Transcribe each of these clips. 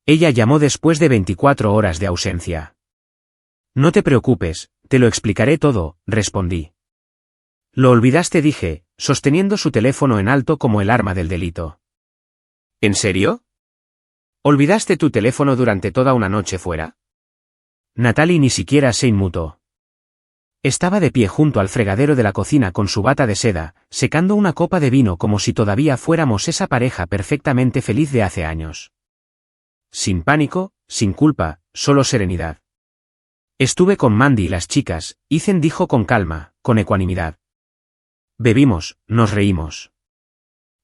Ella llamó después de 24 horas de ausencia. No te preocupes, te lo explicaré todo, respondí. Lo olvidaste, dije, sosteniendo su teléfono en alto como el arma del delito. ¿En serio? ¿Olvidaste tu teléfono durante toda una noche fuera? Natalie ni siquiera se inmutó. Estaba de pie junto al fregadero de la cocina con su bata de seda, secando una copa de vino como si todavía fuéramos esa pareja perfectamente feliz de hace años. Sin pánico, sin culpa, solo serenidad. Estuve con Mandy y las chicas, Ethan dijo con calma, con ecuanimidad. Bebimos, nos reímos.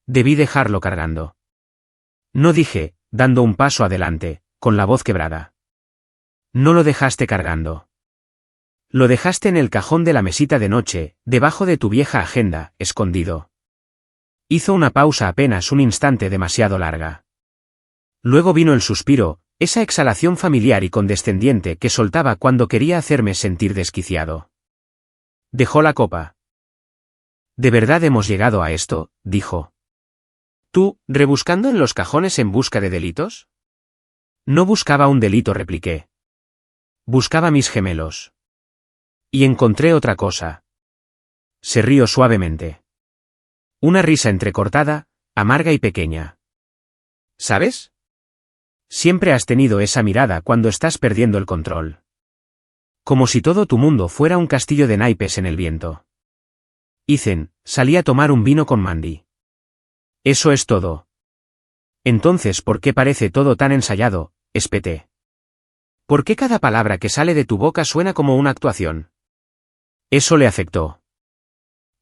Debí dejarlo cargando. No, dije, dando un paso adelante, con la voz quebrada. No lo dejaste cargando. Lo dejaste en el cajón de la mesita de noche, debajo de tu vieja agenda, escondido. Hizo una pausa apenas un instante demasiado larga. Luego vino el suspiro, esa exhalación familiar y condescendiente que soltaba cuando quería hacerme sentir desquiciado. Dejó la copa. ¿De verdad hemos llegado a esto?, dijo. ¿Tú, rebuscando en los cajones en busca de delitos? No buscaba un delito, repliqué. Buscaba mis gemelos. Y encontré otra cosa. Se rió suavemente. Una risa entrecortada, amarga y pequeña. ¿Sabes? Siempre has tenido esa mirada cuando estás perdiendo el control. Como si todo tu mundo fuera un castillo de naipes en el viento. Ethan, salí a tomar un vino con Mandy. Eso es todo. Entonces, ¿por qué parece todo tan ensayado?, espeté. ¿Por qué cada palabra que sale de tu boca suena como una actuación? Eso le afectó.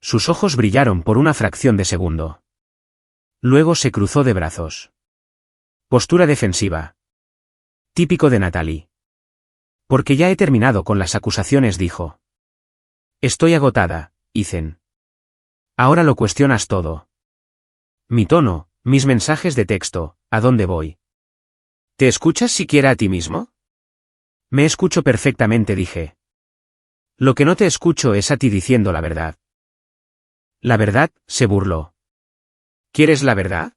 Sus ojos brillaron por una fracción de segundo. Luego se cruzó de brazos. Postura defensiva. Típico de Natalie. Porque ya he terminado con las acusaciones, dijo. Estoy agotada, Ethan. Ahora lo cuestionas todo. Mi tono, mis mensajes de texto, ¿a dónde voy? ¿Te escuchas siquiera a ti mismo? Me escucho perfectamente, dije. Lo que no te escucho es a ti diciendo la verdad. ¿La verdad?, se burló. ¿Quieres la verdad?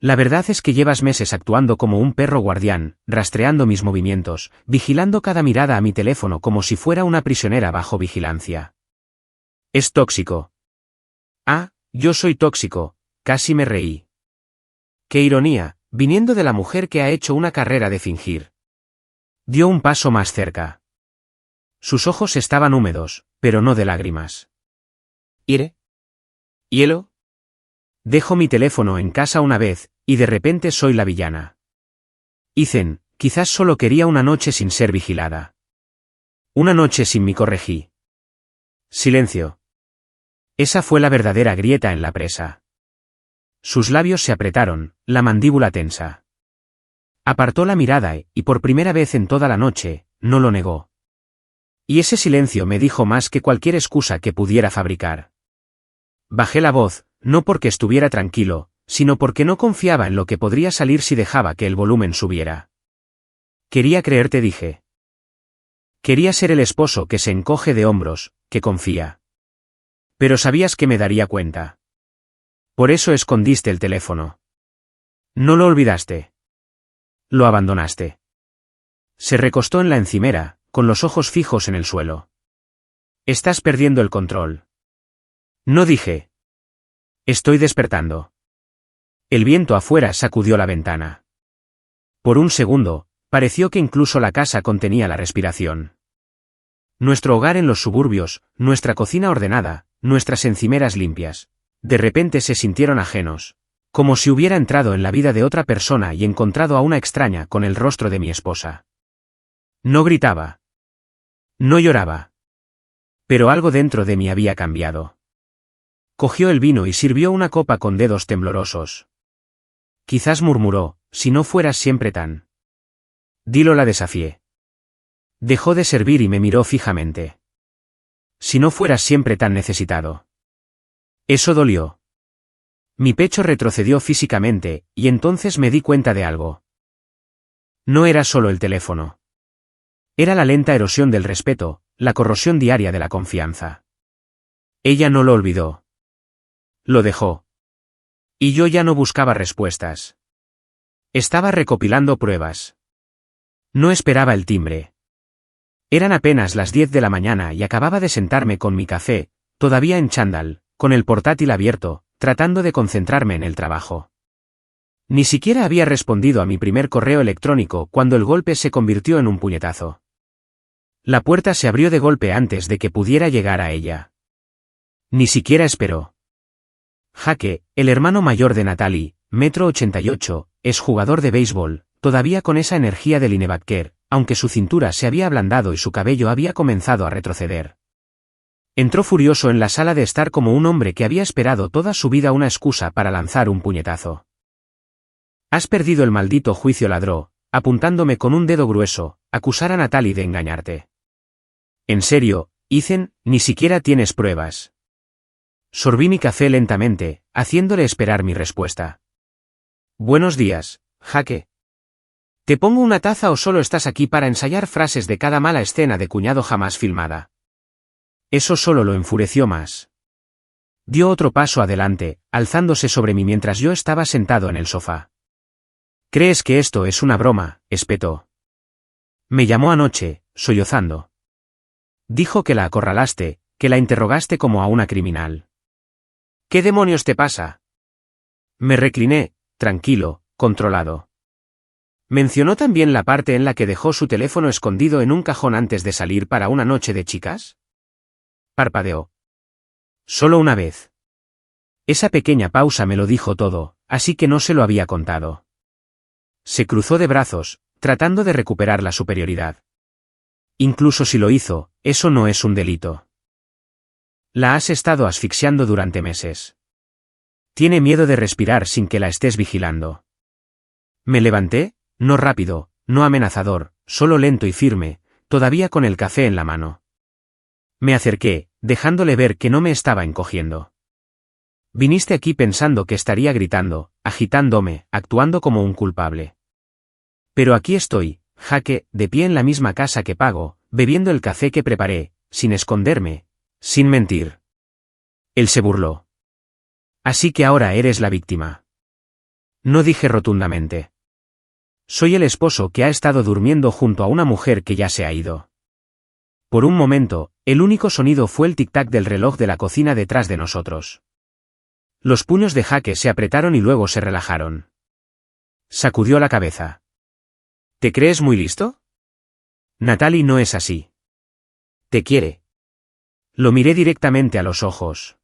La verdad es que llevas meses actuando como un perro guardián, rastreando mis movimientos, vigilando cada mirada a mi teléfono como si fuera una prisionera bajo vigilancia. Es tóxico. Ah, yo soy tóxico, casi me reí. Qué ironía, viniendo de la mujer que ha hecho una carrera de fingir. Dio un paso más cerca. Sus ojos estaban húmedos, pero no de lágrimas. ¿Iré? ¿Hielo? Dejo mi teléfono en casa una vez, y de repente soy la villana. Ethan, quizás solo quería una noche sin ser vigilada. Una noche sin mí, corregí. Silencio. Esa fue la verdadera grieta en la presa. Sus labios se apretaron, la mandíbula tensa. Apartó la mirada y por primera vez en toda la noche, no lo negó. Y ese silencio me dijo más que cualquier excusa que pudiera fabricar. Bajé la voz, no porque estuviera tranquilo, sino porque no confiaba en lo que podría salir si dejaba que el volumen subiera. Quería creerte, dije. Quería ser el esposo que se encoge de hombros, que confía. Pero sabías que me daría cuenta. Por eso escondiste el teléfono. No lo olvidaste. Lo abandonaste. Se recostó en la encimera, con los ojos fijos en el suelo. Estás perdiendo el control. No, dije. Estoy despertando. El viento afuera sacudió la ventana. Por un segundo, pareció que incluso la casa contenía la respiración. Nuestro hogar en los suburbios, nuestra cocina ordenada, nuestras encimeras limpias, de repente se sintieron ajenos, como si hubiera entrado en la vida de otra persona y encontrado a una extraña con el rostro de mi esposa. No gritaba. No lloraba. Pero algo dentro de mí había cambiado. Cogió el vino y sirvió una copa con dedos temblorosos. Quizás murmuró, si no fueras siempre tan. Dilo, la desafié. Dejó de servir y me miró fijamente. Si no fueras siempre tan necesitado. Eso dolió. Mi pecho retrocedió físicamente, y entonces me di cuenta de algo. No era solo el teléfono. Era la lenta erosión del respeto, la corrosión diaria de la confianza. Ella no lo olvidó. Lo dejó. Y yo ya no buscaba respuestas. Estaba recopilando pruebas. No esperaba el timbre. Eran apenas las 10 de la mañana y acababa de sentarme con mi café, todavía en chándal, con el portátil abierto, tratando de concentrarme en el trabajo. Ni siquiera había respondido a mi primer correo electrónico cuando el golpe se convirtió en un puñetazo. La puerta se abrió de golpe antes de que pudiera llegar a ella. Ni siquiera esperó. Jake, el hermano mayor de Natalie, 1,88 m, es jugador de béisbol, todavía con esa energía de linebacker, aunque su cintura se había ablandado y su cabello había comenzado a retroceder. Entró furioso en la sala de estar como un hombre que había esperado toda su vida una excusa para lanzar un puñetazo. «Has perdido el maldito juicio», ladró, apuntándome con un dedo grueso, acusar a Natalie de engañarte. «En serio, Ethan, ni siquiera tienes pruebas». Sorbí mi café lentamente, haciéndole esperar mi respuesta. «Buenos días, Jake. ¿Te pongo una taza o solo estás aquí para ensayar frases de cada mala escena de cuñado jamás filmada?» Eso solo lo enfureció más. Dio otro paso adelante, alzándose sobre mí mientras yo estaba sentado en el sofá. «¿Crees que esto es una broma?», espetó. «Me llamó anoche, sollozando. Dijo que la acorralaste, que la interrogaste como a una criminal». «¿Qué demonios te pasa?». Me recliné, tranquilo, controlado. ¿Mencionó también la parte en la que dejó su teléfono escondido en un cajón antes de salir para una noche de chicas? Parpadeó. «Solo una vez». Esa pequeña pausa me lo dijo todo, así que no se lo había contado. Se cruzó de brazos, tratando de recuperar la superioridad. «Incluso si lo hizo, eso no es un delito. La has estado asfixiando durante meses. Tiene miedo de respirar sin que la estés vigilando». Me levanté, no rápido, no amenazador, solo lento y firme, todavía con el café en la mano. Me acerqué, dejándole ver que no me estaba encogiendo. «Viniste aquí pensando que estaría gritando, agitándome, actuando como un culpable. Pero aquí estoy, Jake, de pie en la misma casa que pago, bebiendo el café que preparé, sin esconderme, sin mentir». Él se burló. «Así que ahora eres la víctima». No dije rotundamente. «Soy el esposo que ha estado durmiendo junto a una mujer que ya se ha ido». Por un momento, el único sonido fue el tic-tac del reloj de la cocina detrás de nosotros. Los puños de Jake se apretaron y luego se relajaron. Sacudió la cabeza. «¿Te crees muy listo? Natalie no es así. Te quiere». Lo miré directamente a los ojos.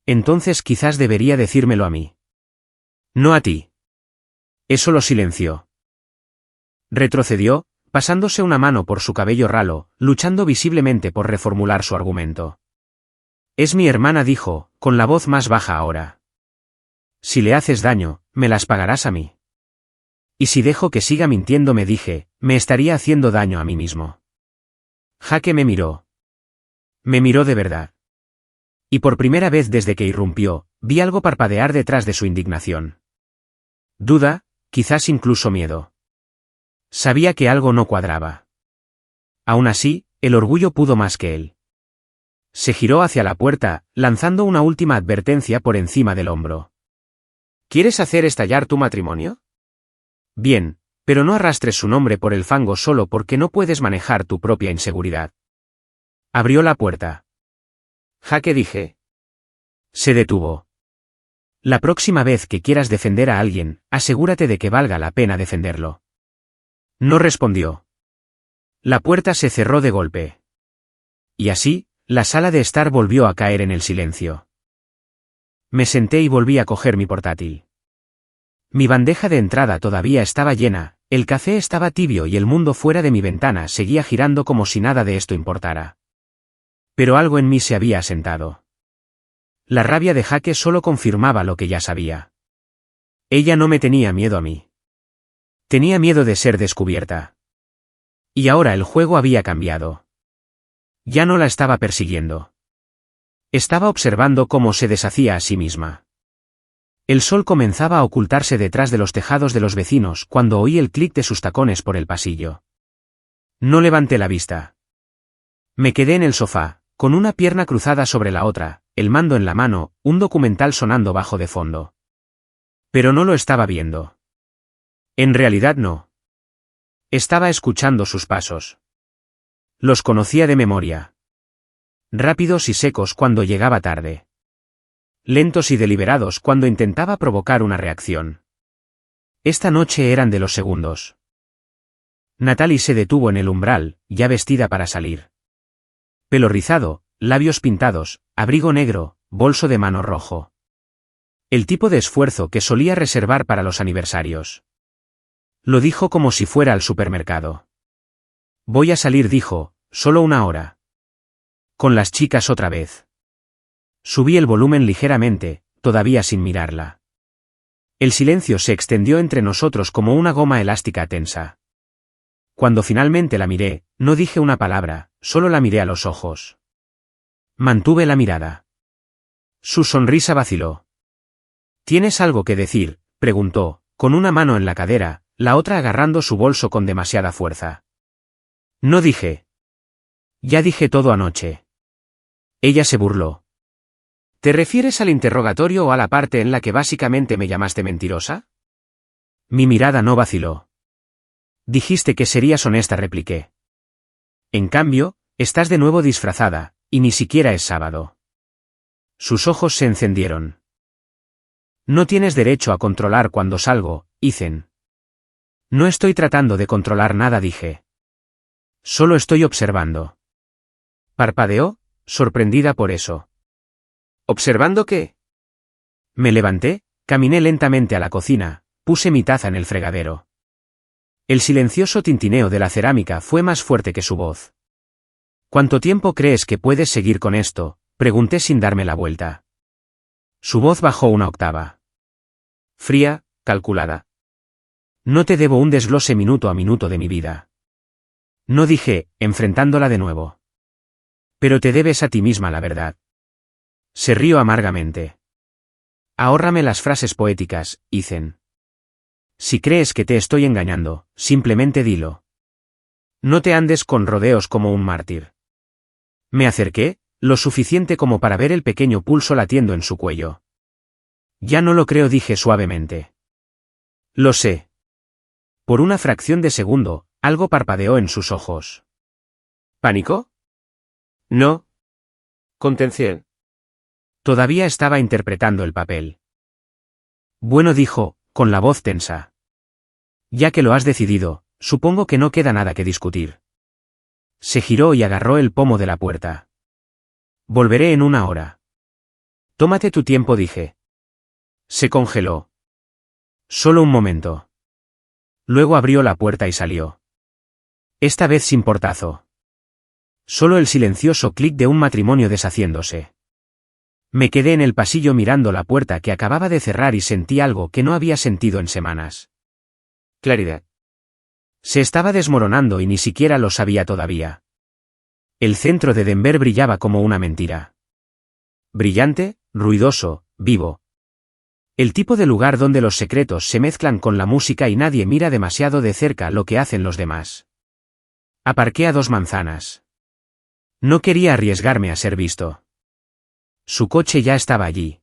«Entonces quizás debería decírmelo a mí. No a ti». Eso lo silenció. Retrocedió, pasándose una mano por su cabello ralo, luchando visiblemente por reformular su argumento. «Es mi hermana», dijo, con la voz más baja ahora. «Si le haces daño, me las pagarás a mí. Y si dejo que siga mintiendo», me dije, «me estaría haciendo daño a mí mismo». Jake me miró. Me miró de verdad. Y por primera vez desde que irrumpió, vi algo parpadear detrás de su indignación. Duda, quizás incluso miedo. Sabía que algo no cuadraba. Aún así, el orgullo pudo más que él. Se giró hacia la puerta, lanzando una última advertencia por encima del hombro. «¿Quieres hacer estallar tu matrimonio? Bien, pero no arrastres su nombre por el fango solo porque no puedes manejar tu propia inseguridad». Abrió la puerta. «Jake», dije. Se detuvo. «La próxima vez que quieras defender a alguien, asegúrate de que valga la pena defenderlo». No respondió. La puerta se cerró de golpe. Y así, la sala de estar volvió a caer en el silencio. Me senté y volví a coger mi portátil. Mi bandeja de entrada todavía estaba llena, el café estaba tibio y el mundo fuera de mi ventana seguía girando como si nada de esto importara. Pero algo en mí se había asentado. La rabia de Jake solo confirmaba lo que ya sabía. Ella no me tenía miedo a mí. Tenía miedo de ser descubierta. Y ahora el juego había cambiado. Ya no la estaba persiguiendo. Estaba observando cómo se deshacía a sí misma. El sol comenzaba a ocultarse detrás de los tejados de los vecinos cuando oí el clic de sus tacones por el pasillo. No levanté la vista. Me quedé en el sofá, con una pierna cruzada sobre la otra, el mando en la mano, un documental sonando bajo de fondo. Pero no lo estaba viendo. En realidad no. Estaba escuchando sus pasos. Los conocía de memoria. Rápidos y secos cuando llegaba tarde. Lentos y deliberados cuando intentaba provocar una reacción. Esta noche eran de los segundos. Natalie se detuvo en el umbral, ya vestida para salir. Pelo rizado, labios pintados, abrigo negro, bolso de mano rojo. El tipo de esfuerzo que solía reservar para los aniversarios. Lo dijo como si fuera al supermercado. Voy a salir, dijo, solo 1 hora. Con las chicas otra vez. Subí el volumen ligeramente, todavía sin mirarla. El silencio se extendió entre nosotros como una goma elástica tensa. Cuando finalmente la miré, no dije una palabra, solo la miré a los ojos. Mantuve la mirada. Su sonrisa vaciló. ¿Tienes algo que decir?, preguntó, con una mano en la cadera, la otra agarrando su bolso con demasiada fuerza. No dije. Ya dije todo anoche. Ella se burló. ¿Te refieres al interrogatorio o a la parte en la que básicamente me llamaste mentirosa? Mi mirada no vaciló. Dijiste que serías honesta, repliqué. En cambio, estás de nuevo disfrazada, y ni siquiera es sábado. Sus ojos se encendieron. No tienes derecho a controlar cuando salgo, Ethan. No estoy tratando de controlar nada, dije. Solo estoy observando. Parpadeó, sorprendida por eso. ¿Observando qué? Me levanté, caminé lentamente a la cocina, puse mi taza en el fregadero. El silencioso tintineo de la cerámica fue más fuerte que su voz. ¿Cuánto tiempo crees que puedes seguir con esto?, pregunté sin darme la vuelta. Su voz bajó 1 octava. Fría, calculada. No te debo un desglose minuto a minuto de mi vida. No, dije, enfrentándola de nuevo. Pero te debes a ti misma la verdad. Se rió amargamente. Ahórrame las frases poéticas, Ethan. Si crees que te estoy engañando, simplemente dilo. No te andes con rodeos como un mártir. Me acerqué, lo suficiente como para ver el pequeño pulso latiendo en su cuello. Ya no lo creo, dije suavemente. Lo sé. Por una fracción de segundo, algo parpadeó en sus ojos. ¿Pánico? No. Contención. Todavía estaba interpretando el papel. Bueno, dijo, con la voz tensa. Ya que lo has decidido, supongo que no queda nada que discutir. Se giró y agarró el pomo de la puerta. Volveré en 1 hora. Tómate tu tiempo, dije. Se congeló. Solo un momento. Luego abrió la puerta y salió. Esta vez sin portazo. Solo el silencioso clic de un matrimonio deshaciéndose. Me quedé en el pasillo mirando la puerta que acababa de cerrar y sentí algo que no había sentido en semanas. Claridad. Se estaba desmoronando y ni siquiera lo sabía todavía. El centro de Denver brillaba como una mentira. Brillante, ruidoso, vivo. El tipo de lugar donde los secretos se mezclan con la música y nadie mira demasiado de cerca lo que hacen los demás. Aparqué a 2 manzanas. No quería arriesgarme a ser visto. Su coche ya estaba allí.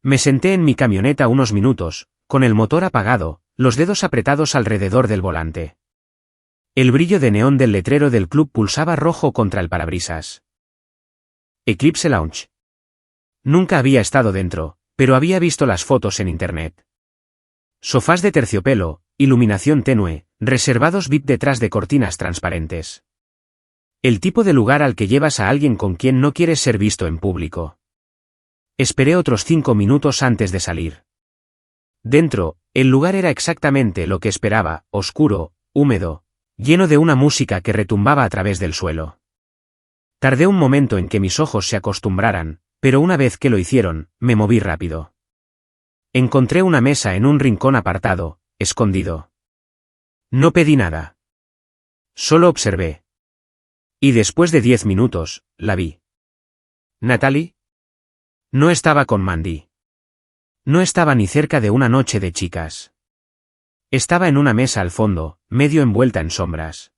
Me senté en mi camioneta unos minutos, con el motor apagado, los dedos apretados alrededor del volante. El brillo de neón del letrero del club pulsaba rojo contra el parabrisas. Eclipse Lounge. Nunca había estado dentro, pero había visto las fotos en internet. Sofás de terciopelo, iluminación tenue, reservados VIP detrás de cortinas transparentes. El tipo de lugar al que llevas a alguien con quien no quieres ser visto en público. Esperé otros 5 minutos antes de salir. Dentro, el lugar era exactamente lo que esperaba, oscuro, húmedo, lleno de una música que retumbaba a través del suelo. Tardé un momento en que mis ojos se acostumbraran, pero una vez que lo hicieron, me moví rápido. Encontré una mesa en un rincón apartado, escondido. No pedí nada. Solo observé. Y después de 10 minutos, la vi. ¿Natalie? No estaba con Mandy. No estaba ni cerca de una noche de chicas. Estaba en una mesa al fondo, medio envuelta en sombras.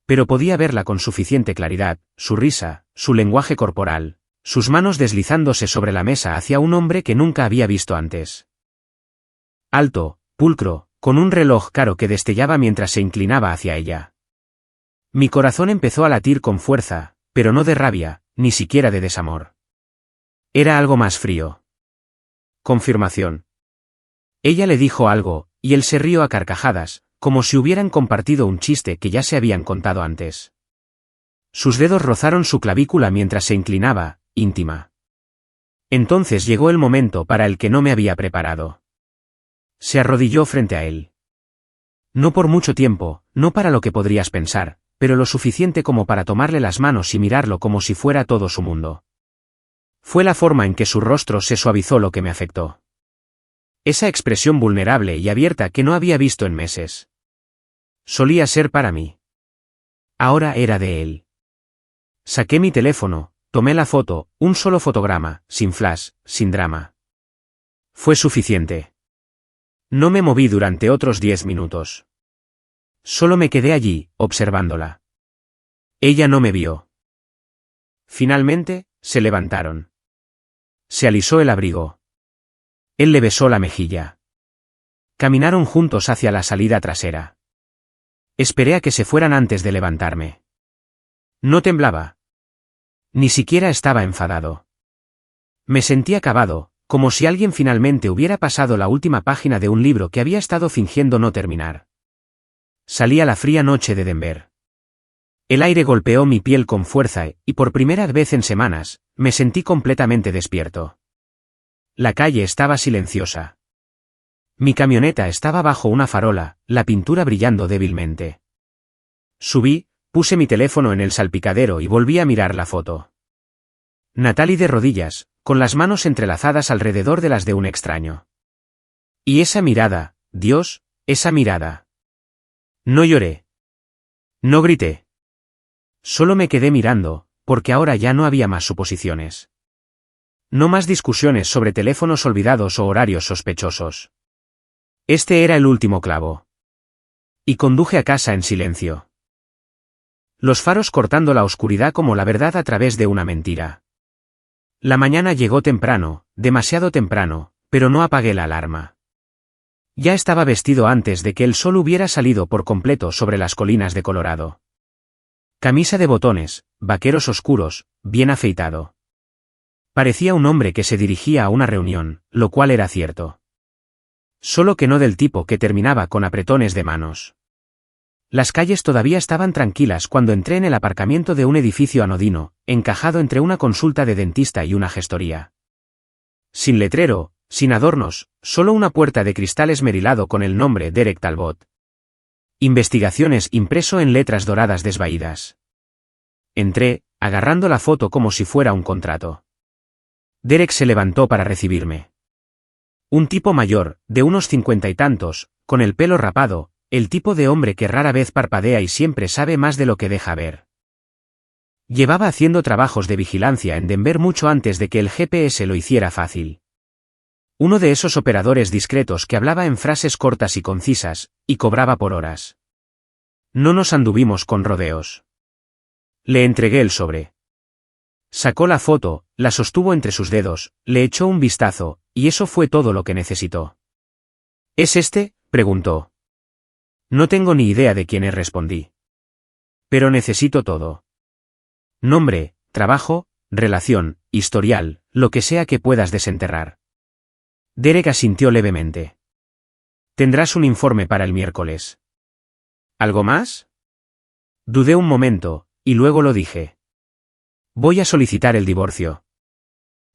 Pero podía verla con suficiente claridad, su risa, su lenguaje corporal, sus manos deslizándose sobre la mesa hacia un hombre que nunca había visto antes. Alto, pulcro, con un reloj caro que destellaba mientras se inclinaba hacia ella. Mi corazón empezó a latir con fuerza, pero no de rabia, ni siquiera de desamor. Era algo más frío. Confirmación. Ella le dijo algo, y él se rió a carcajadas, como si hubieran compartido un chiste que ya se habían contado antes. Sus dedos rozaron su clavícula mientras se inclinaba, íntima. Entonces llegó el momento para el que no me había preparado. Se arrodilló frente a él. No por mucho tiempo, no para lo que podrías pensar, pero lo suficiente como para tomarle las manos y mirarlo como si fuera todo su mundo. Fue la forma en que su rostro se suavizó lo que me afectó. Esa expresión vulnerable y abierta que no había visto en meses. Solía ser para mí. Ahora era de él. Saqué mi teléfono, tomé la foto, un solo fotograma, sin flash, sin drama. Fue suficiente. No me moví durante otros 10 minutos. Solo me quedé allí, observándola. Ella no me vio. Finalmente, se levantaron. Se alisó el abrigo. Él le besó la mejilla. Caminaron juntos hacia la salida trasera. Esperé a que se fueran antes de levantarme. No temblaba. Ni siquiera estaba enfadado. Me sentí acabado, como si alguien finalmente hubiera pasado la última página de un libro que había estado fingiendo no terminar. Salía la fría noche de Denver. El aire golpeó mi piel con fuerza y por primera vez en semanas, me sentí completamente despierto. La calle estaba silenciosa. Mi camioneta estaba bajo una farola, la pintura brillando débilmente. Subí, puse mi teléfono en el salpicadero y volví a mirar la foto. Natalie de rodillas, con las manos entrelazadas alrededor de las de un extraño. Y esa mirada, Dios, esa mirada. No lloré. No grité. Solo me quedé mirando, porque ahora ya no había más suposiciones. No más discusiones sobre teléfonos olvidados o horarios sospechosos. Este era el último clavo. Y conduje a casa en silencio. Los faros cortando la oscuridad como la verdad a través de una mentira. La mañana llegó temprano, demasiado temprano, pero no apagué la alarma. Ya estaba vestido antes de que el sol hubiera salido por completo sobre las colinas de Colorado. Camisa de botones, vaqueros oscuros, bien afeitado. Parecía un hombre que se dirigía a una reunión, lo cual era cierto. Solo que no del tipo que terminaba con apretones de manos. Las calles todavía estaban tranquilas cuando entré en el aparcamiento de un edificio anodino, encajado entre una consulta de dentista y una gestoría. Sin letrero, sin adornos, solo una puerta de cristal esmerilado con el nombre Derek Talbot. Investigaciones impreso en letras doradas desvaídas. Entré, agarrando la foto como si fuera un contrato. Derek se levantó para recibirme. Un tipo mayor, de unos 50 y tantos, con el pelo rapado, el tipo de hombre que rara vez parpadea y siempre sabe más de lo que deja ver. Llevaba haciendo trabajos de vigilancia en Denver mucho antes de que el GPS lo hiciera fácil. Uno de esos operadores discretos que hablaba en frases cortas y concisas, y cobraba por horas. No nos anduvimos con rodeos. Le entregué el sobre. Sacó la foto, la sostuvo entre sus dedos, le echó un vistazo, y eso fue todo lo que necesitó. ¿Es este?, preguntó. No tengo ni idea de quién es, respondí. Pero necesito todo. Nombre, trabajo, relación, historial, lo que sea que puedas desenterrar. Derek asintió levemente. Tendrás un informe para el miércoles. ¿Algo más? Dudé un momento, y luego lo dije. Voy a solicitar el divorcio.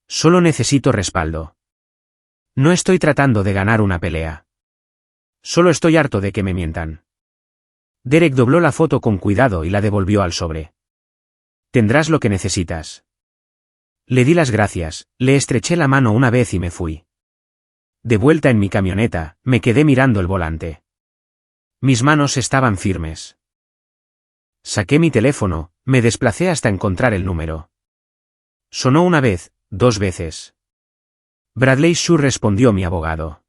Solo necesito respaldo. No estoy tratando de ganar una pelea. Solo estoy harto de que me mientan. Derek dobló la foto con cuidado y la devolvió al sobre. Tendrás lo que necesitas. Le di las gracias, le estreché la mano una vez y me fui. De vuelta en mi camioneta, me quedé mirando el volante. Mis manos estaban firmes. Saqué mi teléfono, me desplacé hasta encontrar el número. Sonó una vez, 2 veces. Bradley Shue, respondió mi abogado.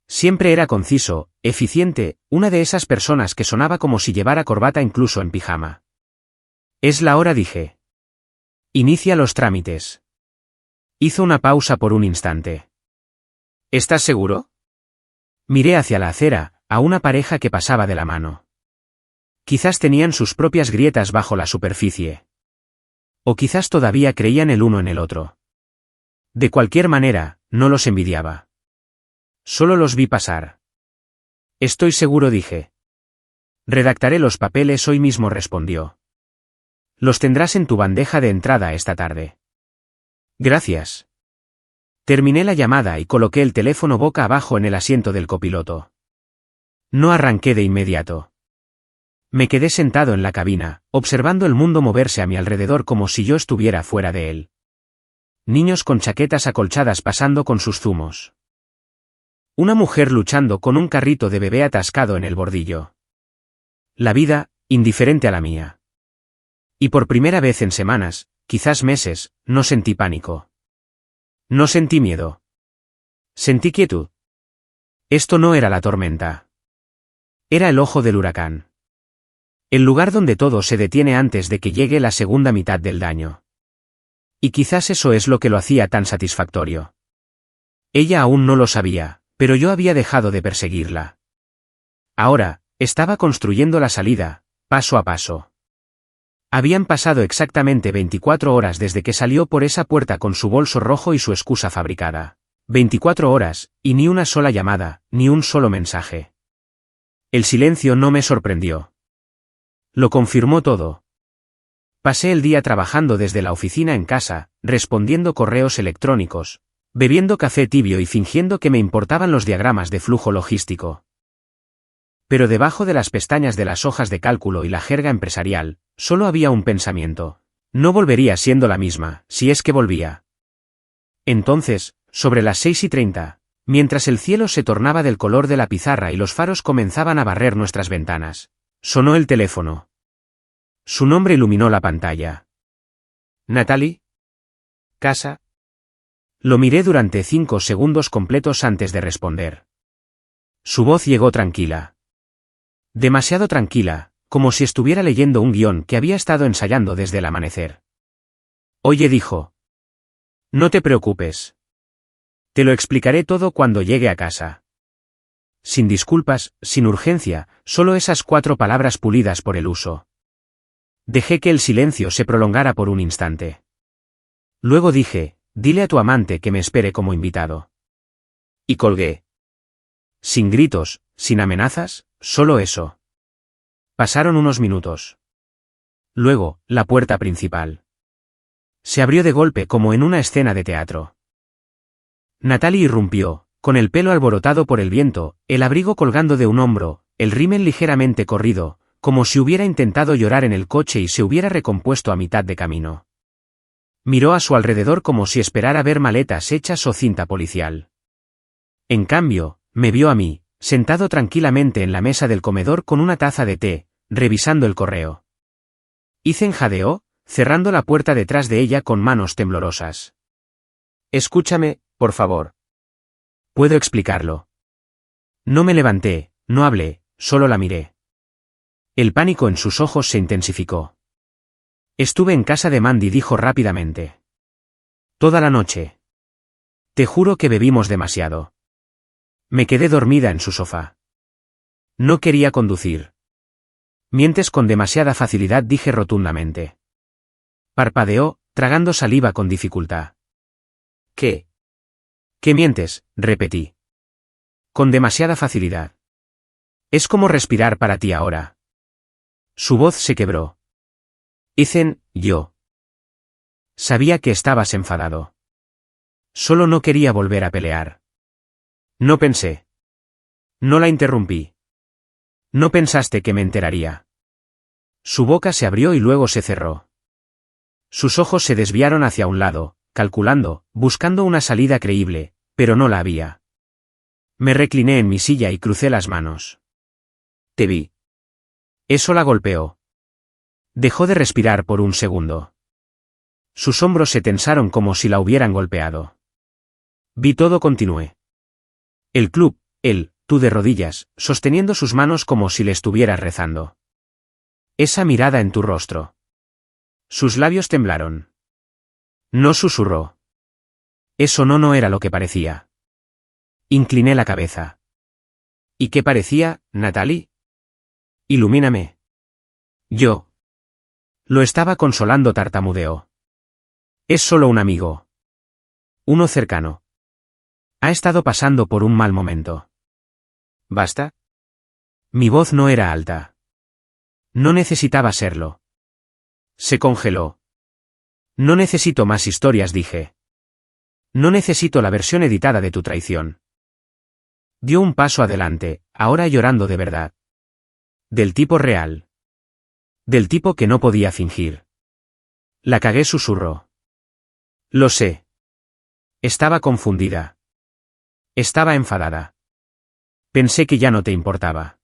Siempre era conciso, eficiente, una de esas personas que sonaba como si llevara corbata incluso en pijama. Es la hora, dije. Inicia los trámites. Hizo una pausa por un instante. ¿Estás seguro? Miré hacia la acera, a una pareja que pasaba de la mano. Quizás tenían sus propias grietas bajo la superficie. O quizás todavía creían el uno en el otro. De cualquier manera, no los envidiaba. Solo los vi pasar. Estoy seguro, dije. Redactaré los papeles hoy mismo, respondió. Los tendrás en tu bandeja de entrada esta tarde. Gracias. Terminé la llamada y coloqué el teléfono boca abajo en el asiento del copiloto. No arranqué de inmediato. Me quedé sentado en la cabina, observando el mundo moverse a mi alrededor como si yo estuviera fuera de él. Niños con chaquetas acolchadas pasando con sus zumos. Una mujer luchando con un carrito de bebé atascado en el bordillo. La vida, indiferente a la mía. Y por primera vez en semanas, quizás meses, no sentí pánico. No sentí miedo. Sentí quietud. Esto no era la tormenta. Era el ojo del huracán. El lugar donde todo se detiene antes de que llegue la segunda mitad del daño. Y quizás eso es lo que lo hacía tan satisfactorio. Ella aún no lo sabía, pero yo había dejado de perseguirla. Ahora, estaba construyendo la salida, paso a paso. Habían pasado exactamente 24 horas desde que salió por esa puerta con su bolso rojo y su excusa fabricada. 24 horas, y ni una sola llamada, ni un solo mensaje. El silencio no me sorprendió. Lo confirmó todo. Pasé el día trabajando desde la oficina en casa, respondiendo correos electrónicos, bebiendo café tibio y fingiendo que me importaban los diagramas de flujo logístico. Pero debajo de las pestañas de las hojas de cálculo y la jerga empresarial, solo había un pensamiento. No volvería siendo la misma, si es que volvía. Entonces, sobre las 6:30, mientras el cielo se tornaba del color de la pizarra y los faros comenzaban a barrer nuestras ventanas, sonó el teléfono. Su nombre iluminó la pantalla. ¿Natalie? ¿Casa? Lo miré durante 5 segundos completos antes de responder. Su voz llegó tranquila. Demasiado tranquila, como si estuviera leyendo un guión que había estado ensayando desde el amanecer. Oye, dijo. No te preocupes. Te lo explicaré todo cuando llegue a casa. Sin disculpas, sin urgencia, solo esas 4 palabras pulidas por el uso. Dejé que el silencio se prolongara por un instante. Luego dije, dile a tu amante que me espere como invitado. Y colgué. Sin gritos, sin amenazas, solo eso. Pasaron unos minutos. Luego, la puerta principal. Se abrió de golpe como en una escena de teatro. Natalie irrumpió, con el pelo alborotado por el viento, el abrigo colgando de un hombro, el rímel ligeramente corrido, como si hubiera intentado llorar en el coche y se hubiera recompuesto a mitad de camino. Miró a su alrededor como si esperara ver maletas hechas o cinta policial. En cambio, me vio a mí, sentado tranquilamente en la mesa del comedor con una taza de té, revisando el correo. Ethan jadeó, cerrando la puerta detrás de ella con manos temblorosas. Escúchame, por favor. Puedo explicarlo. No me levanté, no hablé, solo la miré. El pánico en sus ojos se intensificó. Estuve en casa de Mandy, dijo rápidamente. Toda la noche. Te juro que bebimos demasiado. Me quedé dormida en su sofá. No quería conducir. Mientes con demasiada facilidad, dije rotundamente. Parpadeó, tragando saliva con dificultad. ¿Qué? ¿Qué mientes? Repetí. Con demasiada facilidad. Es como respirar para ti ahora. Su voz se quebró. Ethan, yo. Sabía que estabas enfadado. Solo no quería volver a pelear. No pensé. No la interrumpí. No pensaste que me enteraría. Su boca se abrió y luego se cerró. Sus ojos se desviaron hacia un lado, calculando, buscando una salida creíble, pero no la había. Me recliné en mi silla y crucé las manos. Te vi. Eso la golpeó. Dejó de respirar por un segundo. Sus hombros se tensaron como si la hubieran golpeado. Vi todo, continué. El club, él, tú de rodillas, sosteniendo sus manos como si le estuvieras rezando. Esa mirada en tu rostro. Sus labios temblaron. No susurró. Eso no era lo que parecía. Incliné la cabeza. ¿Y qué parecía, Natalie? Ilumíname. Yo. Lo estaba consolando, tartamudeó. Es solo un amigo. Uno cercano. Ha estado pasando por un mal momento. ¿Basta? Mi voz no era alta. No necesitaba serlo. Se congeló. No necesito más historias, dije. No necesito la versión editada de tu traición. Dio un paso adelante, ahora llorando de verdad. Del tipo real. Del tipo que no podía fingir. La cagué, susurró. Lo sé. Estaba confundida. Estaba enfadada. Pensé que ya no te importaba.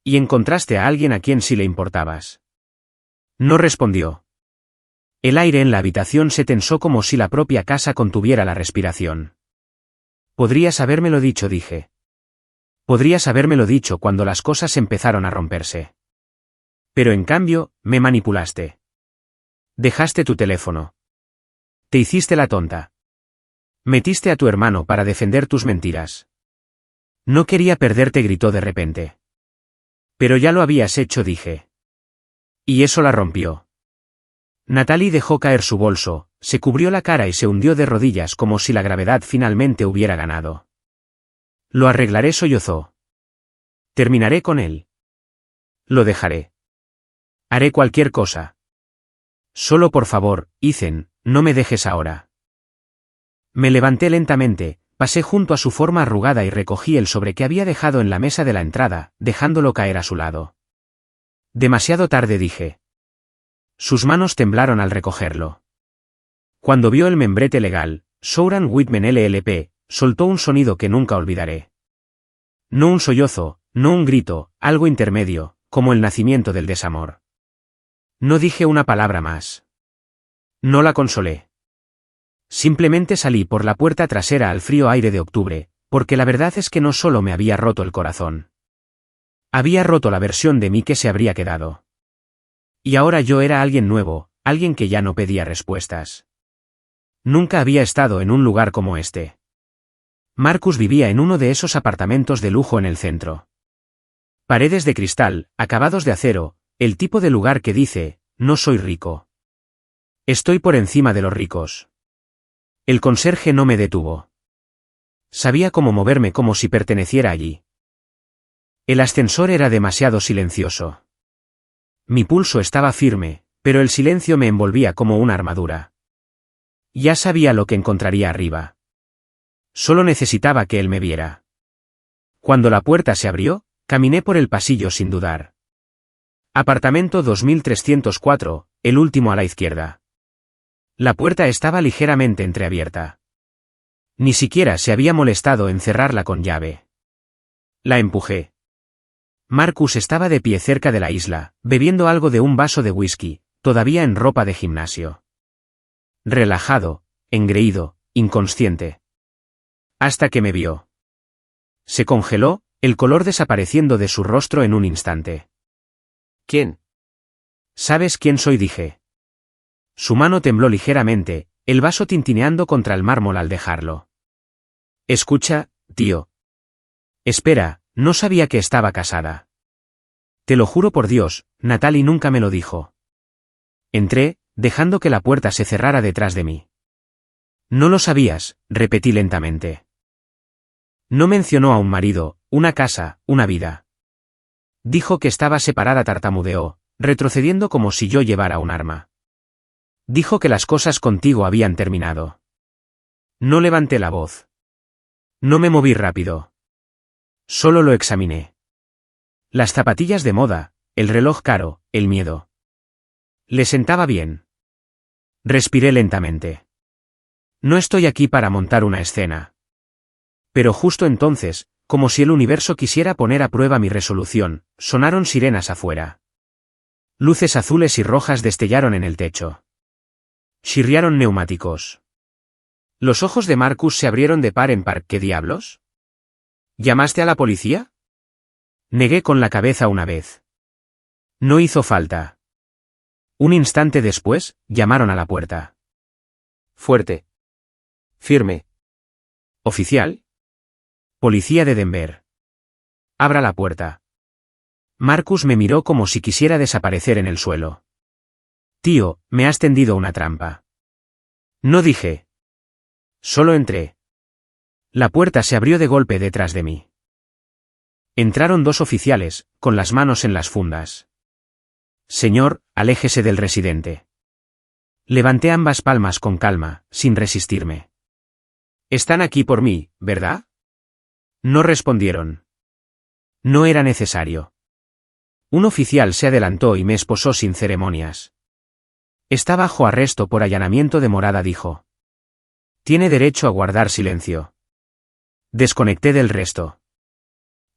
Y encontraste a alguien a quien sí le importabas. No respondió. El aire en la habitación se tensó como si la propia casa contuviera la respiración. Podrías habérmelo dicho, dije. Podrías habérmelo dicho cuando las cosas empezaron a romperse. Pero en cambio, me manipulaste. Dejaste tu teléfono. Te hiciste la tonta. Metiste a tu hermano para defender tus mentiras. No quería perderte, gritó de repente. Pero ya lo habías hecho, dije. Y eso la rompió. Natalie dejó caer su bolso, se cubrió la cara y se hundió de rodillas como si la gravedad finalmente hubiera ganado. Lo arreglaré, sollozó. Terminaré con él. Lo dejaré. Haré cualquier cosa. Solo por favor, Ethan, no me dejes ahora. Me levanté lentamente, pasé junto a su forma arrugada y recogí el sobre que había dejado en la mesa de la entrada, dejándolo caer a su lado. Demasiado tarde, dije. Sus manos temblaron al recogerlo. Cuando vio el membrete legal, Souran Whitman LLP, soltó un sonido que nunca olvidaré. No un sollozo, no un grito, algo intermedio, como el nacimiento del desamor. No dije una palabra más. No la consolé. Simplemente salí por la puerta trasera al frío aire de octubre, porque la verdad es que no solo me había roto el corazón. Había roto la versión de mí que se habría quedado. Y ahora yo era alguien nuevo, alguien que ya no pedía respuestas. Nunca había estado en un lugar como este. Marcus vivía en uno de esos apartamentos de lujo en el centro. Paredes de cristal, acabados de acero, el tipo de lugar que dice, no soy rico. Estoy por encima de los ricos. El conserje no me detuvo. Sabía cómo moverme como si perteneciera allí. El ascensor era demasiado silencioso. Mi pulso estaba firme, pero el silencio me envolvía como una armadura. Ya sabía lo que encontraría arriba. Solo necesitaba que él me viera. Cuando la puerta se abrió, caminé por el pasillo sin dudar. Apartamento 2304, el último a la izquierda. La puerta estaba ligeramente entreabierta. Ni siquiera se había molestado en cerrarla con llave. La empujé. Marcus estaba de pie cerca de la isla, bebiendo algo de un vaso de whisky, todavía en ropa de gimnasio. Relajado, engreído, inconsciente. Hasta que me vio. Se congeló, el color desapareciendo de su rostro en un instante. ¿Quién? ¿Sabes quién soy?, dije. Su mano tembló ligeramente, el vaso tintineando contra el mármol al dejarlo. Escucha, tío. Espera, no sabía que estaba casada. Te lo juro por Dios, Natalie nunca me lo dijo. Entré, dejando que la puerta se cerrara detrás de mí. No lo sabías, repetí lentamente. No mencionó a un marido, una casa, una vida. Dijo que estaba separada, tartamudeó, retrocediendo como si yo llevara un arma. Dijo que las cosas contigo habían terminado. No levanté la voz. No me moví rápido. Solo lo examiné. Las zapatillas de moda, el reloj caro, el miedo. Le sentaba bien. Respiré lentamente. No estoy aquí para montar una escena. Pero justo entonces, como si el universo quisiera poner a prueba mi resolución, sonaron sirenas afuera. Luces azules y rojas destellaron en el techo. Chirriaron neumáticos. Los ojos de Marcus se abrieron de par en par. ¿Qué diablos? ¿Llamaste a la policía? Negué con la cabeza una vez. No hizo falta. Un instante después, llamaron a la puerta. Fuerte. Firme. ¿Oficial? Policía de Denver. Abra la puerta. Marcus me miró como si quisiera desaparecer en el suelo. Tío, me has tendido una trampa. No dije. Solo entré. La puerta se abrió de golpe detrás de mí. Entraron dos oficiales, con las manos en las fundas. Señor, aléjese del residente. Levanté ambas palmas con calma, sin resistirme. Están aquí por mí, ¿verdad? No respondieron. No era necesario. Un oficial se adelantó y me esposó sin ceremonias. Está bajo arresto por allanamiento de morada, dijo. Tiene derecho a guardar silencio. Desconecté del resto.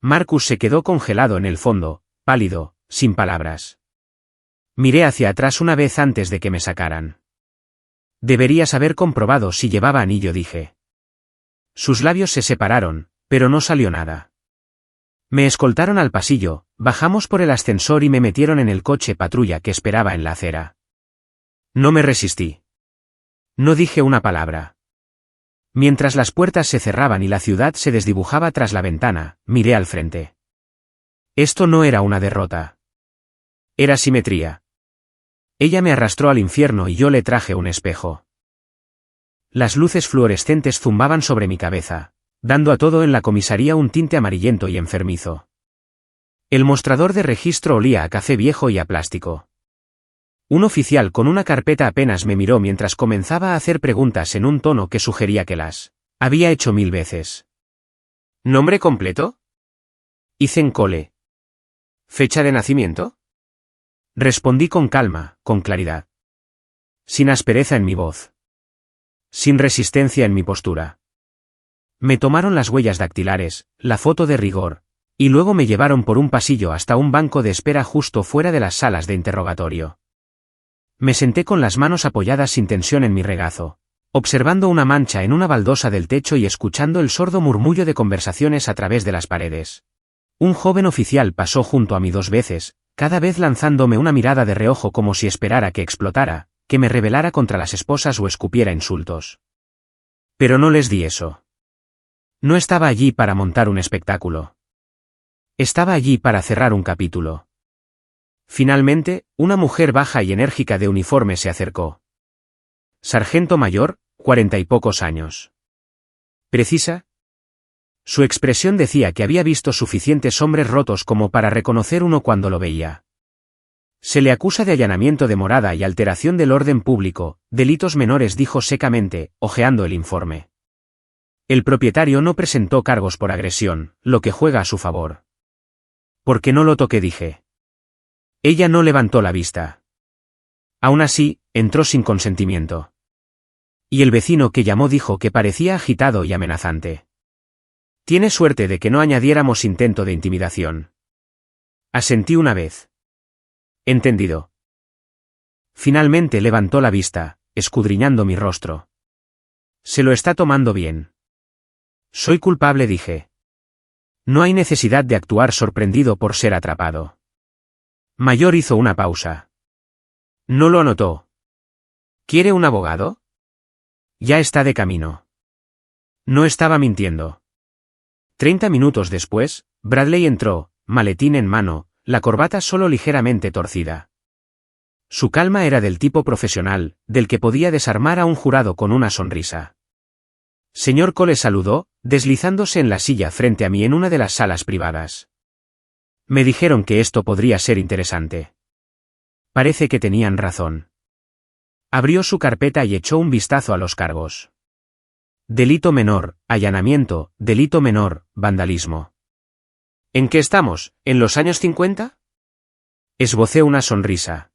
Marcus se quedó congelado en el fondo, pálido, sin palabras. Miré hacia atrás una vez antes de que me sacaran. Deberías haber comprobado si llevaba anillo, dije. Sus labios se separaron, pero no salió nada. Me escoltaron al pasillo, bajamos por el ascensor y me metieron en el coche patrulla que esperaba en la acera. No me resistí. No dije una palabra. Mientras las puertas se cerraban y la ciudad se desdibujaba tras la ventana, miré al frente. Esto no era una derrota. Era simetría. Ella me arrastró al infierno y yo le traje un espejo. Las luces fluorescentes zumbaban sobre mi cabeza, dando a todo en la comisaría un tinte amarillento y enfermizo. El mostrador de registro olía a café viejo y a plástico. Un oficial con una carpeta apenas me miró mientras comenzaba a hacer preguntas en un tono que sugería que las había hecho 1000 veces. ¿Nombre completo? Ethan Cole. ¿Fecha de nacimiento? Respondí con calma, con claridad. Sin aspereza en mi voz. Sin resistencia en mi postura. Me tomaron las huellas dactilares, la foto de rigor, y luego me llevaron por un pasillo hasta un banco de espera justo fuera de las salas de interrogatorio. Me senté con las manos apoyadas sin tensión en mi regazo, observando una mancha en una baldosa del techo y escuchando el sordo murmullo de conversaciones a través de las paredes. Un joven oficial pasó junto a mí 2 veces, cada vez lanzándome una mirada de reojo como si esperara que explotara, que me rebelara contra las esposas o escupiera insultos. Pero no les di eso. No estaba allí para montar un espectáculo. Estaba allí para cerrar un capítulo. Finalmente, una mujer baja y enérgica de uniforme se acercó. Sargento mayor, 40 y pocos años. ¿Precisa? Su expresión decía que había visto suficientes hombres rotos como para reconocer uno cuando lo veía. Se le acusa de allanamiento de morada y alteración del orden público, delitos menores, dijo secamente, hojeando el informe. El propietario no presentó cargos por agresión, lo que juega a su favor. ¿Por qué no lo toqué?, dije. Ella no levantó la vista. Aún así, entró sin consentimiento. Y el vecino que llamó dijo que parecía agitado y amenazante. Tiene suerte de que no añadiéramos intento de intimidación. Asentí una vez. Entendido. Finalmente levantó la vista, escudriñando mi rostro. Se lo está tomando bien. Soy culpable, dije. No hay necesidad de actuar sorprendido por ser atrapado. Mayor hizo una pausa. No lo anotó. ¿Quiere un abogado? Ya está de camino. No estaba mintiendo. 30 minutos después, Bradley entró, maletín en mano, la corbata solo ligeramente torcida. Su calma era del tipo profesional, del que podía desarmar a un jurado con una sonrisa. Señor Cole, saludó, deslizándose en la silla frente a mí en una de las salas privadas. Me dijeron que esto podría ser interesante. Parece que tenían razón. Abrió su carpeta y echó un vistazo a los cargos. Delito menor, allanamiento, delito menor, vandalismo. ¿En qué estamos? ¿En los años 50? Esbocé una sonrisa.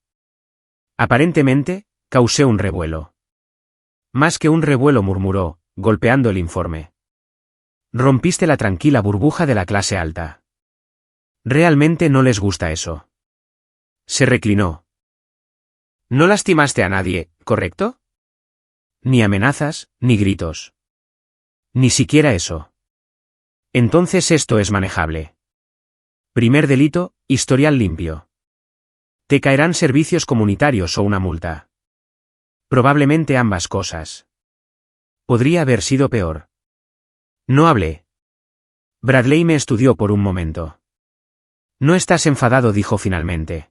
Aparentemente, causé un revuelo. Más que un revuelo, murmuró, golpeando el informe. Rompiste la tranquila burbuja de la clase alta. Realmente no les gusta eso. Se reclinó. No lastimaste a nadie, ¿correcto? Ni amenazas, ni gritos. Ni siquiera eso. Entonces esto es manejable. Primer delito, historial limpio. Te caerán servicios comunitarios o una multa. Probablemente ambas cosas. Podría haber sido peor. No hablé. Bradley me estudió por un momento. No estás enfadado, dijo finalmente.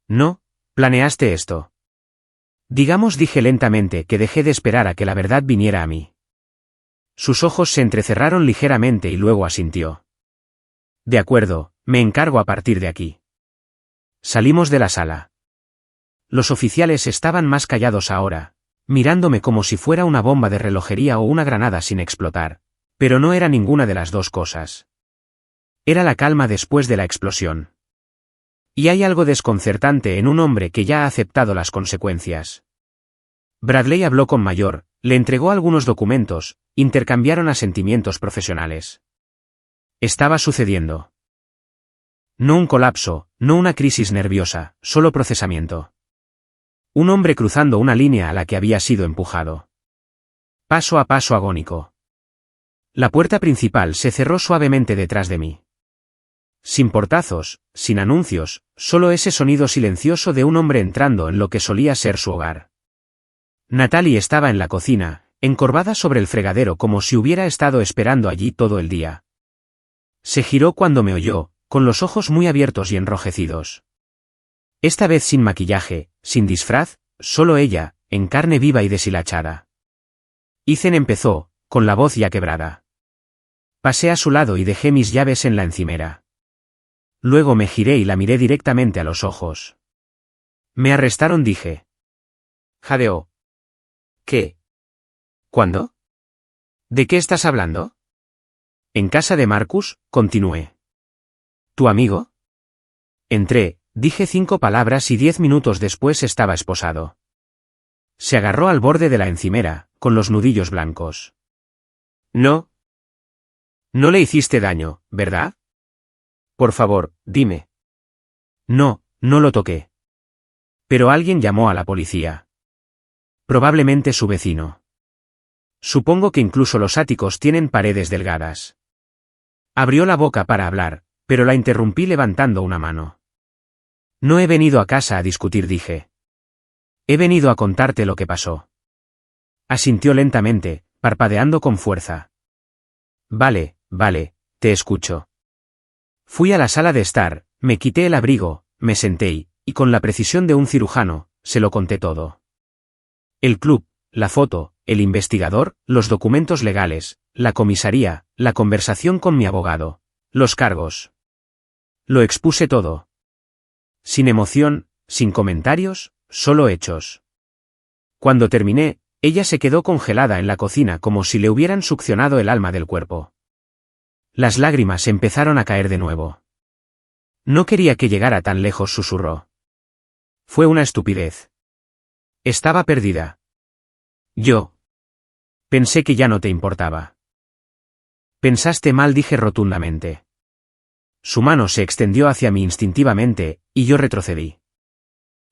No, planeaste esto. Digamos, dije lentamente, que dejé de esperar a que la verdad viniera a mí. Sus ojos se entrecerraron ligeramente y luego asintió. De acuerdo, me encargo a partir de aquí. Salimos de la sala. Los oficiales estaban más callados ahora, mirándome como si fuera una bomba de relojería o una granada sin explotar, pero no era ninguna de las dos cosas. Era la calma después de la explosión. Y hay algo desconcertante en un hombre que ya ha aceptado las consecuencias. Bradley habló con Mayor, le entregó algunos documentos, intercambiaron asentimientos profesionales. Estaba sucediendo. No un colapso, no una crisis nerviosa, solo procesamiento. Un hombre cruzando una línea a la que había sido empujado. Paso a paso agónico. La puerta principal se cerró suavemente detrás de mí. Sin portazos, sin anuncios, solo ese sonido silencioso de un hombre entrando en lo que solía ser su hogar. Natalie estaba en la cocina, encorvada sobre el fregadero como si hubiera estado esperando allí todo el día. Se giró cuando me oyó, con los ojos muy abiertos y enrojecidos. Esta vez sin maquillaje, sin disfraz, solo ella, en carne viva y deshilachada. Ethan empezó, con la voz ya quebrada. Pasé a su lado y dejé mis llaves en la encimera. Luego me giré y la miré directamente a los ojos. Me arrestaron, dije. Jadeó. ¿Qué? ¿Cuándo? ¿De qué estás hablando? En casa de Marcus, continué. ¿Tu amigo? Entré, dije 5 palabras y 10 minutos después estaba esposado. Se agarró al borde de la encimera, con los nudillos blancos. No. No le hiciste daño, ¿verdad? Por favor, dime. No, no lo toqué. Pero alguien llamó a la policía. Probablemente su vecino. Supongo que incluso los áticos tienen paredes delgadas. Abrió la boca para hablar, pero la interrumpí levantando una mano. No he venido a casa a discutir, dije. He venido a contarte lo que pasó. Asintió lentamente, parpadeando con fuerza. Vale, te escucho. Fui a la sala de estar, me quité el abrigo, me senté y con la precisión de un cirujano, se lo conté todo. El club, la foto, el investigador, los documentos legales, la comisaría, la conversación con mi abogado, los cargos. Lo expuse todo. Sin emoción, sin comentarios, solo hechos. Cuando terminé, ella se quedó congelada en la cocina como si le hubieran succionado el alma del cuerpo. Las lágrimas empezaron a caer de nuevo. No quería que llegara tan lejos, susurró. Fue una estupidez. Estaba perdida. Yo. Pensé que ya no te importaba. Pensaste mal, dije rotundamente. Su mano se extendió hacia mí instintivamente, y yo retrocedí.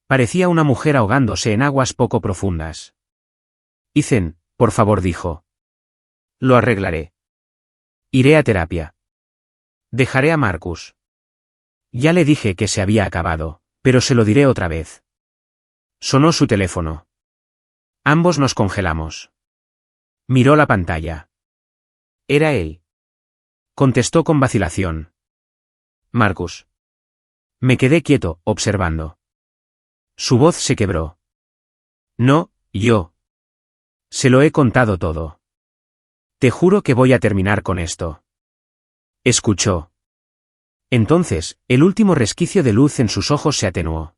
Parecía una mujer ahogándose en aguas poco profundas. Ethan, por favor, dijo. Lo arreglaré. Iré a terapia. Dejaré a Marcus. Ya le dije que se había acabado, pero se lo diré otra vez. Sonó su teléfono. Ambos nos congelamos. Miró la pantalla. Era él. Contestó con vacilación. Marcus. Me quedé quieto, observando. Su voz se quebró. No, yo. Se lo he contado todo. Te juro que voy a terminar con esto. Escuchó. Entonces, el último resquicio de luz en sus ojos se atenuó.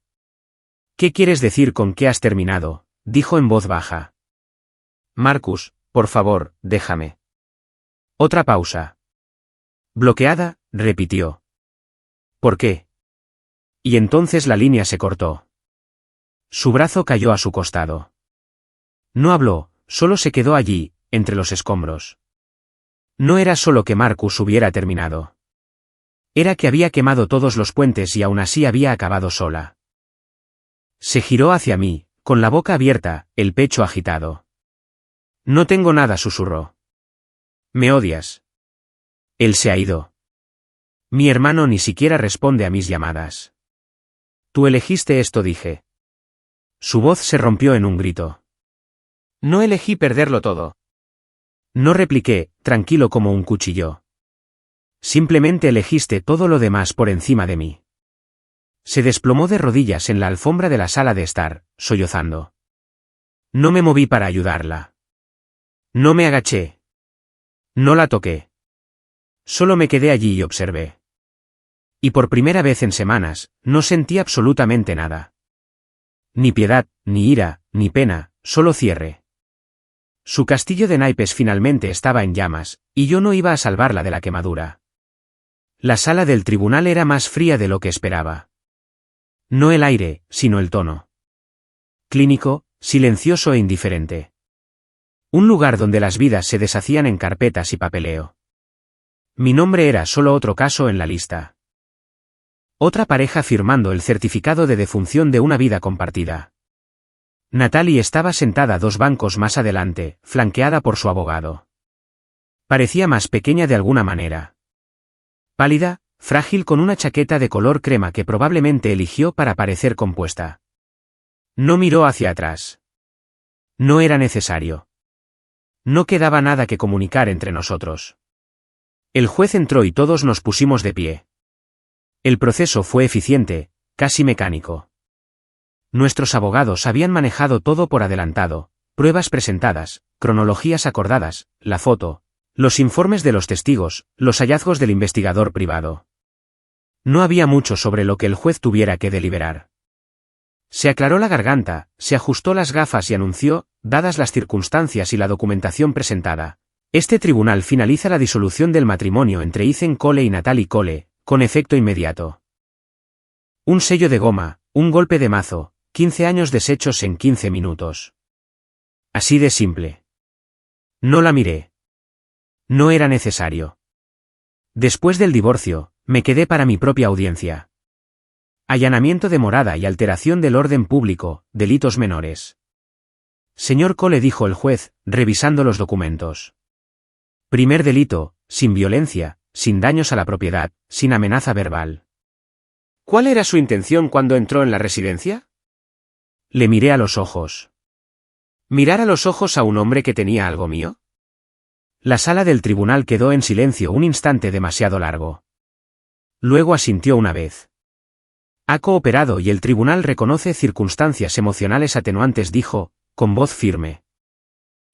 ¿Qué quieres decir con que has terminado?, dijo en voz baja. Marcus, por favor, déjame. Otra pausa. Bloqueada, repitió. ¿Por qué? Y entonces la línea se cortó. Su brazo cayó a su costado. No habló, solo se quedó allí, entre los escombros. No era solo que Marcus hubiera terminado. Era que había quemado todos los puentes y aún así había acabado sola. Se giró hacia mí, con la boca abierta, el pecho agitado. No tengo nada, susurró. ¿Me odias? Él se ha ido. Mi hermano ni siquiera responde a mis llamadas. Tú elegiste esto, dije. Su voz se rompió en un grito. No elegí perderlo todo. No repliqué, tranquilo como un cuchillo. Simplemente elegiste todo lo demás por encima de mí. Se desplomó de rodillas en la alfombra de la sala de estar, sollozando. No me moví para ayudarla. No me agaché. No la toqué. Solo me quedé allí y observé. Y por primera vez en semanas, no sentí absolutamente nada. Ni piedad, ni ira, ni pena, solo cierre. Su castillo de naipes finalmente estaba en llamas, y yo no iba a salvarla de la quemadura. La sala del tribunal era más fría de lo que esperaba. No el aire, sino el tono. Clínico, silencioso e indiferente. Un lugar donde las vidas se deshacían en carpetas y papeleo. Mi nombre era solo otro caso en la lista. Otra pareja firmando el certificado de defunción de una vida compartida. Natalie estaba sentada 2 bancos más adelante, flanqueada por su abogado. Parecía más pequeña de alguna manera. Pálida, frágil con una chaqueta de color crema que probablemente eligió para parecer compuesta. No miró hacia atrás. No era necesario. No quedaba nada que comunicar entre nosotros. El juez entró y todos nos pusimos de pie. El proceso fue eficiente, casi mecánico. Nuestros abogados habían manejado todo por adelantado, pruebas presentadas, cronologías acordadas, la foto, los informes de los testigos, los hallazgos del investigador privado. No había mucho sobre lo que el juez tuviera que deliberar. Se aclaró la garganta, se ajustó las gafas y anunció, dadas las circunstancias y la documentación presentada, este tribunal finaliza la disolución del matrimonio entre Ethan Cole y Natalie Cole, con efecto inmediato. Un sello de goma, un golpe de mazo, 15 años deshechos en 15 minutos. Así de simple. No la miré. No era necesario. Después del divorcio, me quedé para mi propia audiencia. Allanamiento de morada y alteración del orden público, delitos menores. Señor Cole, dijo el juez, revisando los documentos. Primer delito, sin violencia, sin daños a la propiedad, sin amenaza verbal. ¿Cuál era su intención cuando entró en la residencia? Le miré a los ojos. ¿Mirar a los ojos a un hombre que tenía algo mío? La sala del tribunal quedó en silencio un instante demasiado largo. Luego asintió una vez. Ha cooperado y el tribunal reconoce circunstancias emocionales atenuantes, dijo, con voz firme.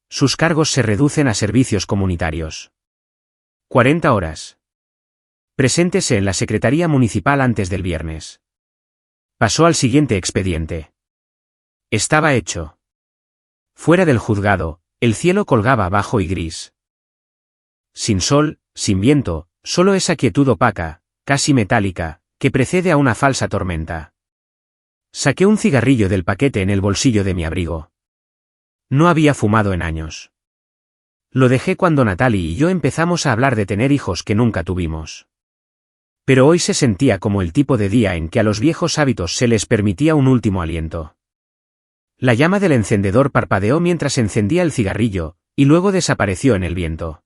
Sus cargos se reducen a servicios comunitarios. 40 horas. Preséntese en la Secretaría Municipal antes del viernes. Pasó al siguiente expediente. Estaba hecho. Fuera del juzgado, el cielo colgaba bajo y gris. Sin sol, sin viento, solo esa quietud opaca, casi metálica, que precede a una falsa tormenta. Saqué un cigarrillo del paquete en el bolsillo de mi abrigo. No había fumado en años. Lo dejé cuando Natalie y yo empezamos a hablar de tener hijos que nunca tuvimos. Pero hoy se sentía como el tipo de día en que a los viejos hábitos se les permitía un último aliento. La llama del encendedor parpadeó mientras encendía el cigarrillo, y luego desapareció en el viento.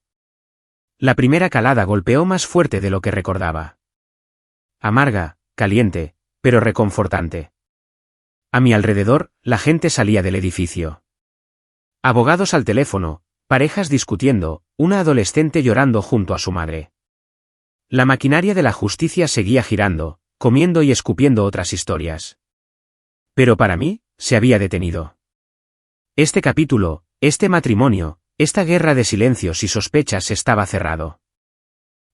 La primera calada golpeó más fuerte de lo que recordaba. Amarga, caliente, pero reconfortante. A mi alrededor, la gente salía del edificio. Abogados al teléfono, parejas discutiendo, una adolescente llorando junto a su madre. La maquinaria de la justicia seguía girando, comiendo y escupiendo otras historias. Pero para mí, se había detenido. Este capítulo, este matrimonio, esta guerra de silencios y sospechas estaba cerrado.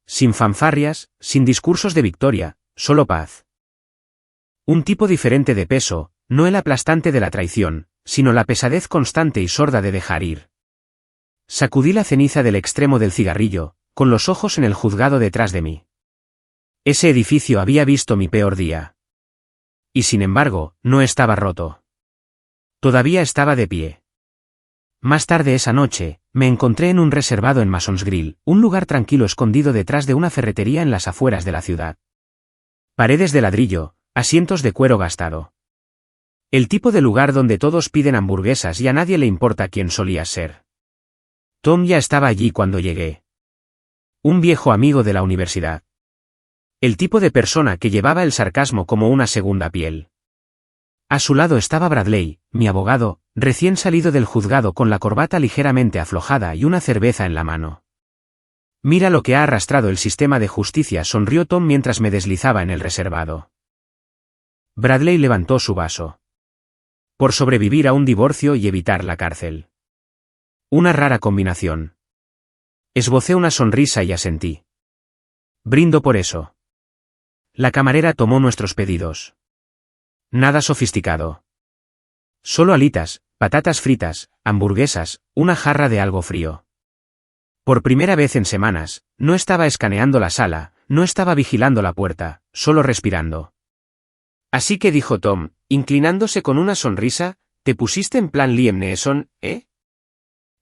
Sin fanfarrias, sin discursos de victoria, solo paz. Un tipo diferente de peso, no el aplastante de la traición, sino la pesadez constante y sorda de dejar ir. Sacudí la ceniza del extremo del cigarrillo, con los ojos en el juzgado detrás de mí. Ese edificio había visto mi peor día. Y sin embargo, no estaba roto. Todavía estaba de pie. Más tarde esa noche, me encontré en un reservado en Masons Grill, un lugar tranquilo escondido detrás de una ferretería en las afueras de la ciudad. Paredes de ladrillo, asientos de cuero gastado. El tipo de lugar donde todos piden hamburguesas y a nadie le importa quién solías ser. Tom ya estaba allí cuando llegué. Un viejo amigo de la universidad. El tipo de persona que llevaba el sarcasmo como una segunda piel. A su lado estaba Bradley, mi abogado, recién salido del juzgado con la corbata ligeramente aflojada y una cerveza en la mano. Mira lo que ha arrastrado el sistema de justicia, sonrió Tom mientras me deslizaba en el reservado. Bradley levantó su vaso. Por sobrevivir a un divorcio y evitar la cárcel. Una rara combinación. Esbocé una sonrisa y asentí. Brindo por eso. La camarera tomó nuestros pedidos. Nada sofisticado. Solo alitas, patatas fritas, hamburguesas, una jarra de algo frío. Por primera vez en semanas, no estaba escaneando la sala, no estaba vigilando la puerta, solo respirando. Así que dijo Tom, inclinándose con una sonrisa, te pusiste en plan Liam Neeson, ¿eh?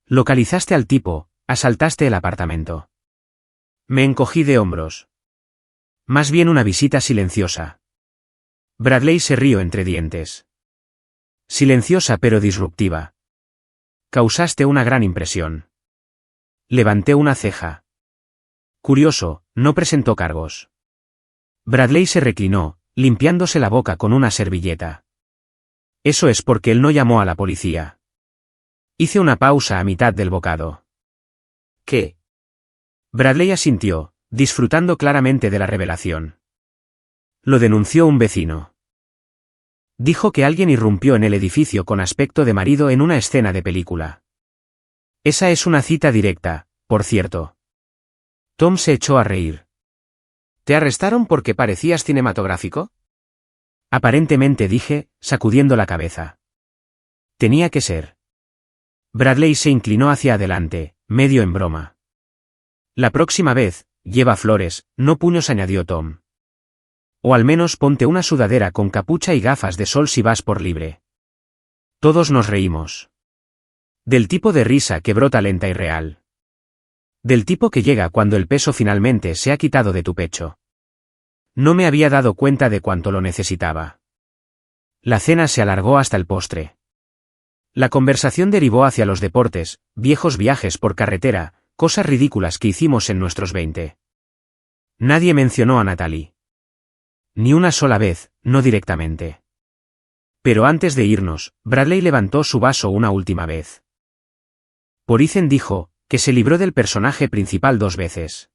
Localizaste al tipo, asaltaste el apartamento. Me encogí de hombros. Más bien una visita silenciosa. Bradley se rió entre dientes. Silenciosa pero disruptiva. Causaste una gran impresión. Levanté una ceja. Curioso, no presentó cargos. Bradley se reclinó, limpiándose la boca con una servilleta. Eso es porque él no llamó a la policía. Hice una pausa a mitad del bocado. ¿Qué? Bradley asintió, disfrutando claramente de la revelación. Lo denunció un vecino. Dijo que alguien irrumpió en el edificio con aspecto de marido en una escena de película. Esa es una cita directa, por cierto. Tom se echó a reír. ¿Te arrestaron porque parecías cinematográfico? Aparentemente dije, sacudiendo la cabeza. Tenía que ser. Bradley se inclinó hacia adelante, medio en broma. La próxima vez, lleva flores, no puños, añadió Tom. O al menos ponte una sudadera con capucha y gafas de sol si vas por libre. Todos nos reímos. Del tipo de risa que brota lenta y real. Del tipo que llega cuando el peso finalmente se ha quitado de tu pecho. No me había dado cuenta de cuánto lo necesitaba. La cena se alargó hasta el postre. La conversación derivó hacia los deportes, viejos viajes por carretera, cosas ridículas que hicimos en nuestros 20. Nadie mencionó a Natalie. Ni una sola vez, no directamente. Pero antes de irnos, Bradley levantó su vaso una última vez. Por Ethan dijo, que se libró del personaje principal 2 veces.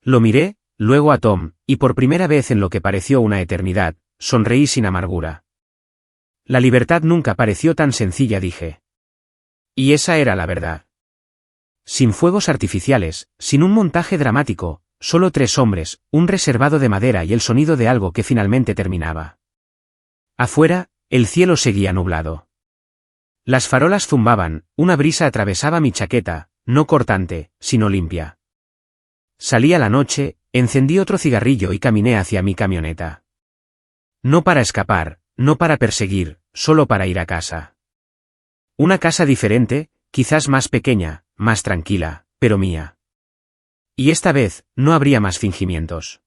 Lo miré, luego a Tom, y por primera vez en lo que pareció una eternidad, sonreí sin amargura. La libertad nunca pareció tan sencilla, dije. Y esa era la verdad. Sin fuegos artificiales, sin un montaje dramático, solo 3 hombres, un reservado de madera y el sonido de algo que finalmente terminaba. Afuera, el cielo seguía nublado. Las farolas zumbaban, una brisa atravesaba mi chaqueta, no cortante, sino limpia. Salí a la noche, encendí otro cigarrillo y caminé hacia mi camioneta. No para escapar, no para perseguir, solo para ir a casa. Una casa diferente, quizás más pequeña, más tranquila, pero mía. Y esta vez, no habría más fingimientos.